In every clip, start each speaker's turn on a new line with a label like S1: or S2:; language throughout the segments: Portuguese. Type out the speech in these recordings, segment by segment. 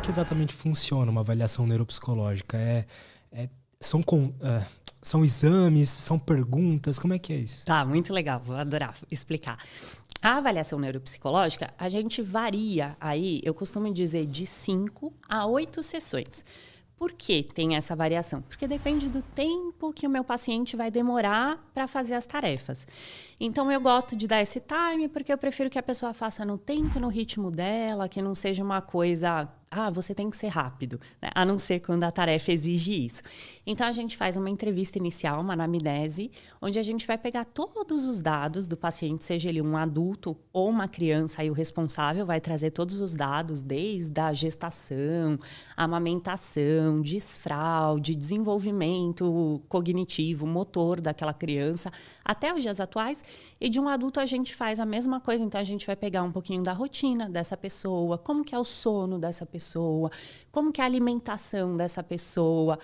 S1: que exatamente funciona uma avaliação neuropsicológica? São exames, são perguntas, como é que é isso?
S2: Tá, muito legal, vou adorar explicar. A avaliação neuropsicológica, a gente varia aí, eu costumo dizer, de 5 a 8 sessões. Por que tem essa variação? Porque depende do tempo que o meu paciente vai demorar para fazer as tarefas. Então, eu gosto de dar esse time porque eu prefiro que a pessoa faça no tempo, no ritmo dela, que não seja uma coisa... você tem que ser rápido, né? A não ser quando a tarefa exige isso. Então, a gente faz uma entrevista inicial, uma anamnese, onde a gente vai pegar todos os dados do paciente, seja ele um adulto ou uma criança, aí o responsável vai trazer todos os dados, desde a gestação, amamentação, desfraude, desenvolvimento cognitivo, motor daquela criança, até os dias atuais. E de um adulto a gente faz a mesma coisa, então a gente vai pegar um pouquinho da rotina dessa pessoa, como que é o sono dessa pessoa, como que é a alimentação dessa pessoa,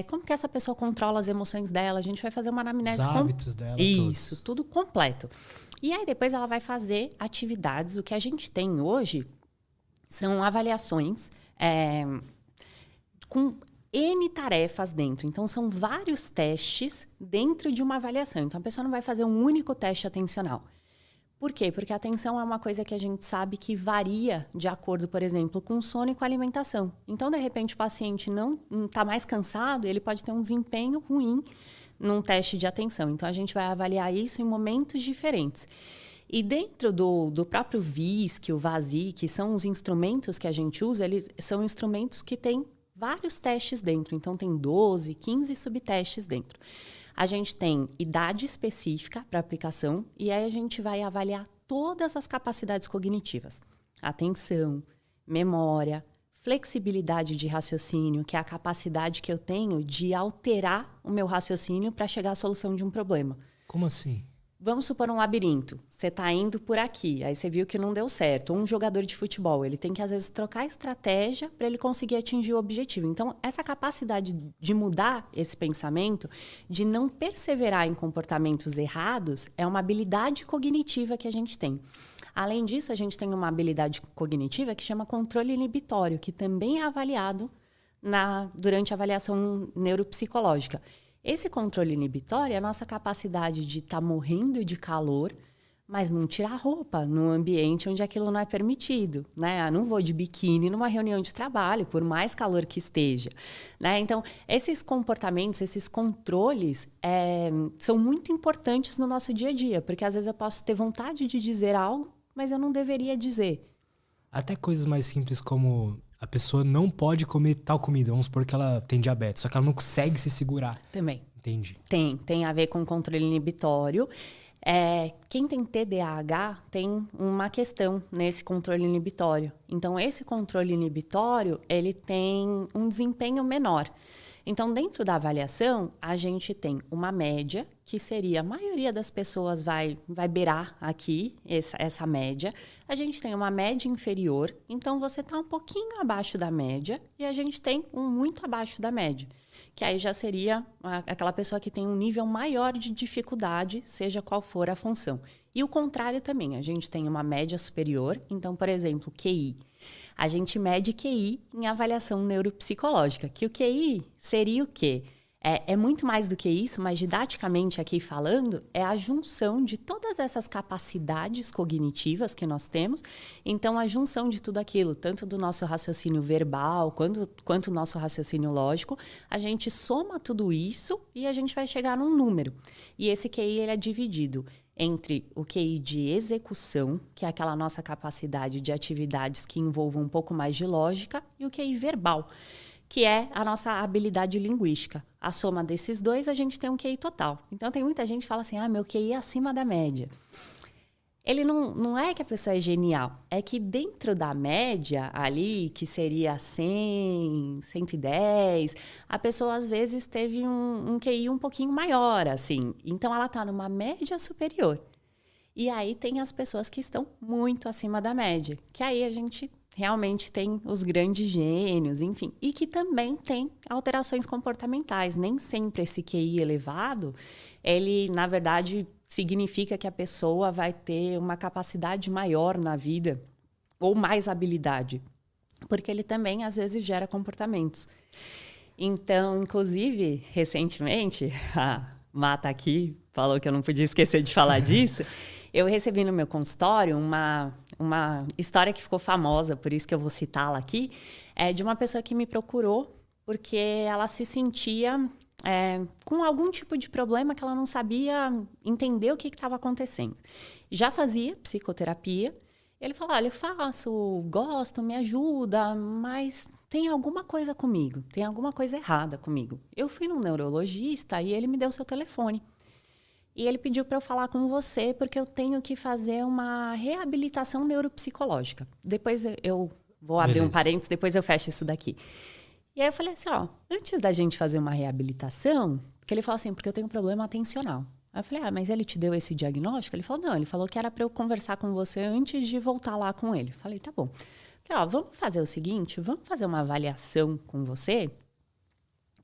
S2: como que essa pessoa controla as emoções dela. A gente vai fazer uma anamnese...
S1: Os hábitos dela,
S2: Isso,
S1: todos.
S2: tudo completo. E aí depois ela vai fazer atividades. O que a gente tem hoje são avaliações com N tarefas dentro. Então, são vários testes dentro de uma avaliação. Então, a pessoa não vai fazer um único teste atencional. Por quê? Porque a atenção é uma coisa que a gente sabe que varia de acordo, por exemplo, com o sono e com a alimentação. Então, de repente, o paciente não está mais cansado, ele pode ter um desempenho ruim num teste de atenção. Então, a gente vai avaliar isso em momentos diferentes. E dentro do próprio VISC, o VASI, que são os instrumentos que a gente usa, eles são instrumentos que têm vários testes dentro. Então, tem 12, 15 subtestes dentro. A gente tem idade específica para aplicação e aí a gente vai avaliar todas as capacidades cognitivas. Atenção, memória, flexibilidade de raciocínio, que é a capacidade que eu tenho de alterar o meu raciocínio para chegar à solução de um problema.
S1: Como assim?
S2: Vamos supor um labirinto. Você está indo por aqui, aí você viu que não deu certo. Um jogador de futebol, ele tem que, às vezes, trocar a estratégia para ele conseguir atingir o objetivo. Então, essa capacidade de mudar esse pensamento, de não perseverar em comportamentos errados, é uma habilidade cognitiva que a gente tem. Além disso, a gente tem uma habilidade cognitiva que chama controle inibitório, que também é avaliado durante a avaliação neuropsicológica. Esse controle inibitório é a nossa capacidade de estar morrendo de calor, mas não tirar roupa num ambiente onde aquilo não é permitido, né? Eu não vou de biquíni numa reunião de trabalho, por mais calor que esteja, né? Então, esses comportamentos, esses controles são muito importantes no nosso dia a dia, porque às vezes eu posso ter vontade de dizer algo, mas eu não deveria dizer.
S1: Até coisas mais simples como... A pessoa não pode comer tal comida. Vamos supor que ela tem diabetes, só que ela não consegue se segurar.
S2: Também.
S1: Entendi.
S2: Tem a ver com controle inibitório. Quem tem TDAH tem uma questão nesse controle inibitório. Então, esse controle inibitório, ele tem um desempenho menor. Então, dentro da avaliação, a gente tem uma média, que seria a maioria das pessoas vai beirar aqui essa média. A gente tem uma média inferior, então você está um pouquinho abaixo da média, e a gente tem um muito abaixo da média, que aí já seria aquela pessoa que tem um nível maior de dificuldade, seja qual for a função. E o contrário também, a gente tem uma média superior, então, por exemplo, QI. A gente mede QI em avaliação neuropsicológica, que o QI seria o quê? É muito mais do que isso, mas didaticamente aqui falando, é a junção de todas essas capacidades cognitivas que nós temos. Então, a junção de tudo aquilo, tanto do nosso raciocínio verbal, quanto do nosso raciocínio lógico, a gente soma tudo isso e a gente vai chegar num número. E esse QI ele é dividido entre o QI de execução, que é aquela nossa capacidade de atividades que envolvam um pouco mais de lógica, e o QI verbal, que é a nossa habilidade linguística. A soma desses dois, a gente tem um QI total. Então, tem muita gente que fala assim, meu QI é acima da média. Ele não é que a pessoa é genial, é que dentro da média ali, que seria 100, 110, a pessoa às vezes teve um QI um pouquinho maior, assim. Então, ela está numa média superior. E aí tem as pessoas que estão muito acima da média, que aí a gente realmente tem os grandes gênios, enfim. E que também tem alterações comportamentais. Nem sempre esse QI elevado, ele, na verdade, significa que a pessoa vai ter uma capacidade maior na vida ou mais habilidade. porque ele também, às vezes, gera comportamentos. Então, inclusive, recentemente, a Mata aqui falou que eu não podia esquecer de falar disso, eu recebi no meu consultório uma história que ficou famosa, por isso que eu vou citá-la aqui, de uma pessoa que me procurou porque ela se sentia com algum tipo de problema que ela não sabia entender o que estava acontecendo. Já fazia psicoterapia. Ele falou, olha, eu faço, gosto, me ajuda, mas tem alguma coisa comigo, tem alguma coisa errada comigo. Eu fui num neurologista e ele me deu seu telefone. E ele pediu para eu falar com você porque eu tenho que fazer uma reabilitação neuropsicológica. Depois eu vou abrir um parênteses, depois eu fecho isso daqui. E aí eu falei assim, ó, antes da gente fazer uma reabilitação, porque ele falou assim, porque eu tenho um problema atencional. Aí eu falei, mas ele te deu esse diagnóstico? Ele falou, não, ele falou que era para eu conversar com você antes de voltar lá com ele. Falei, tá bom. Falei, ó, vamos fazer o seguinte, vamos fazer uma avaliação com você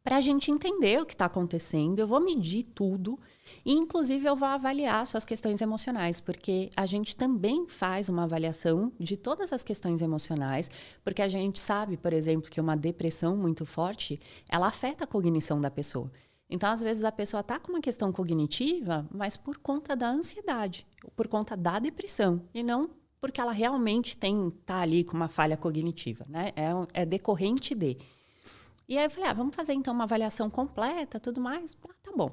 S2: para a gente entender o que está acontecendo. Eu vou medir tudo e, inclusive, eu vou avaliar suas questões emocionais, porque a gente também faz uma avaliação de todas as questões emocionais, porque a gente sabe, por exemplo, que uma depressão muito forte, ela afeta a cognição da pessoa. Então, às vezes, a pessoa está com uma questão cognitiva, mas por conta da ansiedade, por conta da depressão, e não porque ela realmente está ali com uma falha cognitiva, né? É decorrente de. E aí eu falei, vamos fazer então uma avaliação completa, tudo mais. Tá bom.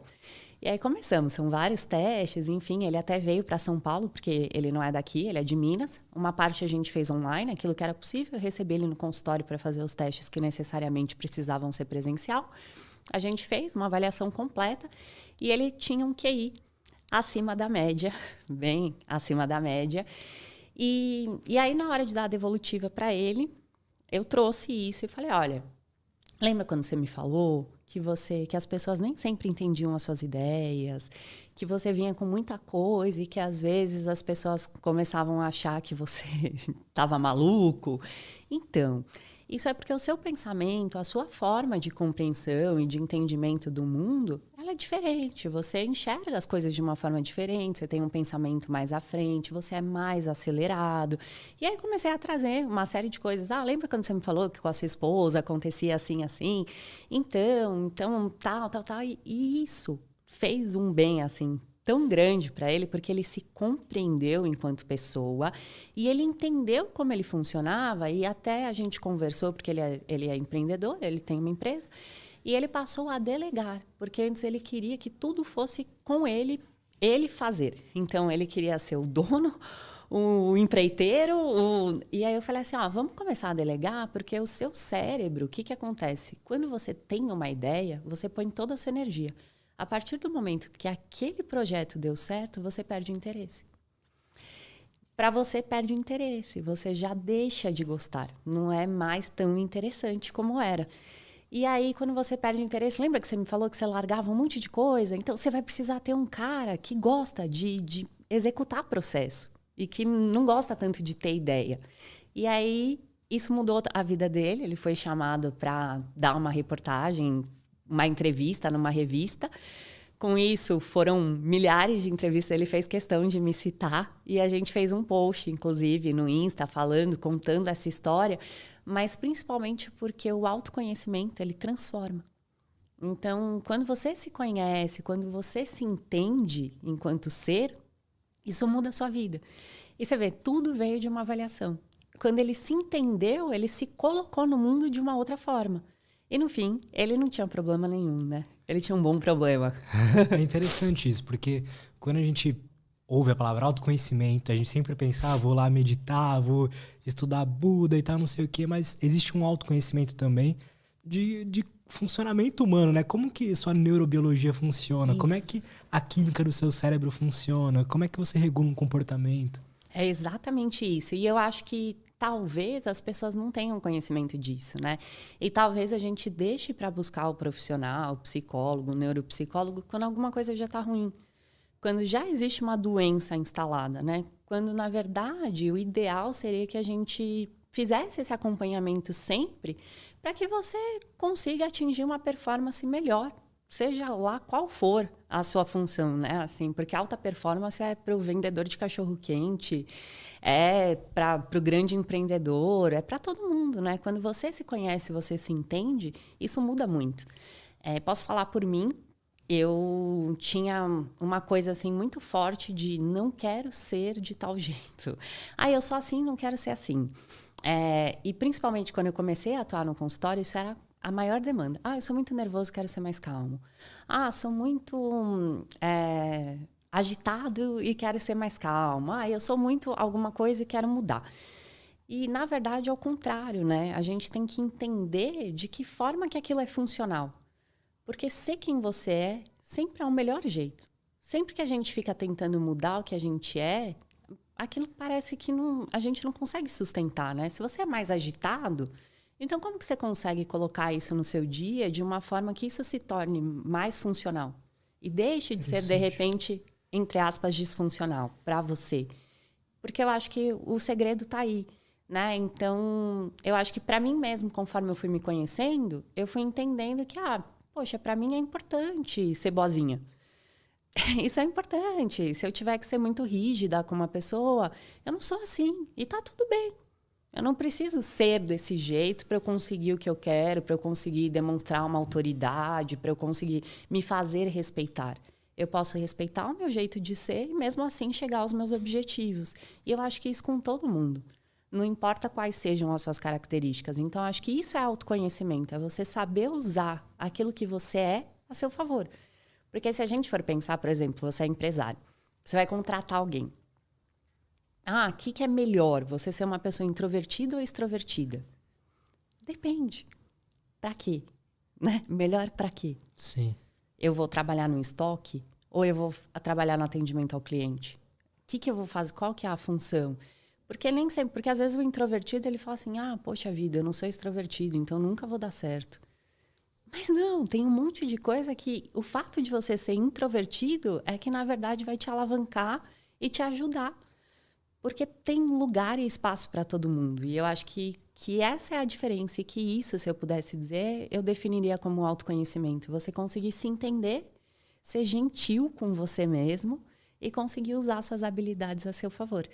S2: E aí começamos, são vários testes, enfim, ele até veio para São Paulo, porque ele não é daqui, ele é de Minas. Uma parte a gente fez online, aquilo que era possível, eu recebi ele no consultório para fazer os testes que necessariamente precisavam ser presencial. A gente fez uma avaliação completa e ele tinha um QI acima da média, bem acima da média. E aí, na hora de dar a devolutiva para ele, eu trouxe isso e falei, olha, lembra quando você me falou que as pessoas nem sempre entendiam as suas ideias, que você vinha com muita coisa e que às vezes as pessoas começavam a achar que você estava maluco? Então, isso é porque o seu pensamento, a sua forma de compreensão e de entendimento do mundo, ela é diferente. Você enxerga as coisas de uma forma diferente, você tem um pensamento mais à frente, você é mais acelerado. E aí comecei a trazer uma série de coisas. Lembra quando você me falou que com a sua esposa acontecia assim, assim? Então, tal. E isso fez um bem, assim, tão grande para ele, porque ele se compreendeu enquanto pessoa e ele entendeu como ele funcionava e até a gente conversou, porque ele é empreendedor, ele tem uma empresa, e ele passou a delegar, porque antes ele queria que tudo fosse com ele fazer. Então, ele queria ser o dono, o empreiteiro, e aí eu falei assim, vamos começar a delegar, porque o seu cérebro, o que acontece? Quando você tem uma ideia, você põe toda a sua energia. A partir do momento que aquele projeto deu certo, você perde o interesse. Para você, perde o interesse. Você já deixa de gostar. Não é mais tão interessante como era. E aí, quando você perde o interesse, lembra que você me falou que você largava um monte de coisa? Então, você vai precisar ter um cara que gosta de executar processo e que não gosta tanto de ter ideia. E aí, isso mudou a vida dele. Ele foi chamado para dar uma reportagem, uma entrevista numa revista. Com isso, foram milhares de entrevistas. Ele fez questão de me citar. E a gente fez um post, inclusive, no Insta, contando essa história. Mas principalmente porque o autoconhecimento, ele transforma. Então, quando você se conhece, quando você se entende enquanto ser, isso muda a sua vida. E você vê, tudo veio de uma avaliação. Quando ele se entendeu, ele se colocou no mundo de uma outra forma. E, no fim, ele não tinha problema nenhum, né? Ele tinha um bom problema.
S1: É interessante isso, porque quando a gente ouve a palavra autoconhecimento, a gente sempre pensa, vou lá meditar, vou estudar Buda e tal, não sei o quê, mas existe um autoconhecimento também de funcionamento humano, né? Como que sua neurobiologia funciona? Isso. Como é que a química do seu cérebro funciona? Como é que você regula um comportamento?
S2: É exatamente isso. E eu acho que talvez as pessoas não tenham conhecimento disso, né? E talvez a gente deixe para buscar o profissional, o psicólogo, o neuropsicólogo, quando alguma coisa já está ruim. Quando já existe uma doença instalada, né? Quando, na verdade, o ideal seria que a gente fizesse esse acompanhamento sempre para que você consiga atingir uma performance melhor, seja lá qual for a sua função, né? Assim, porque alta performance é para o vendedor de cachorro-quente, é para o grande empreendedor, é para todo mundo, né? Quando você se conhece, você se entende, isso muda muito. Posso falar por mim, eu tinha uma coisa assim muito forte de não quero ser de tal jeito. Eu sou assim, não quero ser assim. E principalmente quando eu comecei a atuar no consultório, isso era a maior demanda. Eu sou muito nervoso, quero ser mais calmo. Sou muito agitado e quero ser mais calmo. Eu sou muito alguma coisa e quero mudar. E, na verdade, é o contrário, né? A gente tem que entender de que forma que aquilo é funcional. Porque ser quem você é sempre é o melhor jeito. Sempre que a gente fica tentando mudar o que a gente é, aquilo parece que a gente não consegue sustentar, né? Se você é mais agitado, então como que você consegue colocar isso no seu dia de uma forma que isso se torne mais funcional? E deixe de ser, de repente, entre aspas, disfuncional para você. Porque eu acho que o segredo está aí, né? Então, eu acho que para mim mesmo, conforme eu fui me conhecendo, eu fui entendendo que, poxa, para mim é importante ser boazinha. Isso é importante. Se eu tiver que ser muito rígida com uma pessoa, eu não sou assim. E tá tudo bem. Eu não preciso ser desse jeito para eu conseguir o que eu quero, para eu conseguir demonstrar uma autoridade, para eu conseguir me fazer respeitar. Eu posso respeitar o meu jeito de ser e, mesmo assim, chegar aos meus objetivos. E eu acho que isso com todo mundo. Não importa quais sejam as suas características. Então, acho que isso é autoconhecimento. É você saber usar aquilo que você é a seu favor. Porque se a gente for pensar, por exemplo, você é empresário. Você vai contratar alguém. O que é melhor? Você ser uma pessoa introvertida ou extrovertida? Depende. Pra quê? Né? Melhor pra quê?
S1: Sim.
S2: Eu vou trabalhar no estoque ou eu vou trabalhar no atendimento ao cliente? O que eu vou fazer? Qual que é a função? Porque nem sempre, porque às vezes o introvertido ele fala assim, poxa vida, eu não sou extrovertido, então nunca vou dar certo. Mas não, tem um monte de coisa que o fato de você ser introvertido é que, na verdade, vai te alavancar e te ajudar. Porque tem lugar e espaço para todo mundo. E eu acho que essa é a diferença e que isso, se eu pudesse dizer, eu definiria como autoconhecimento. Você conseguir se entender, ser gentil com você mesmo e conseguir usar suas habilidades a seu favor.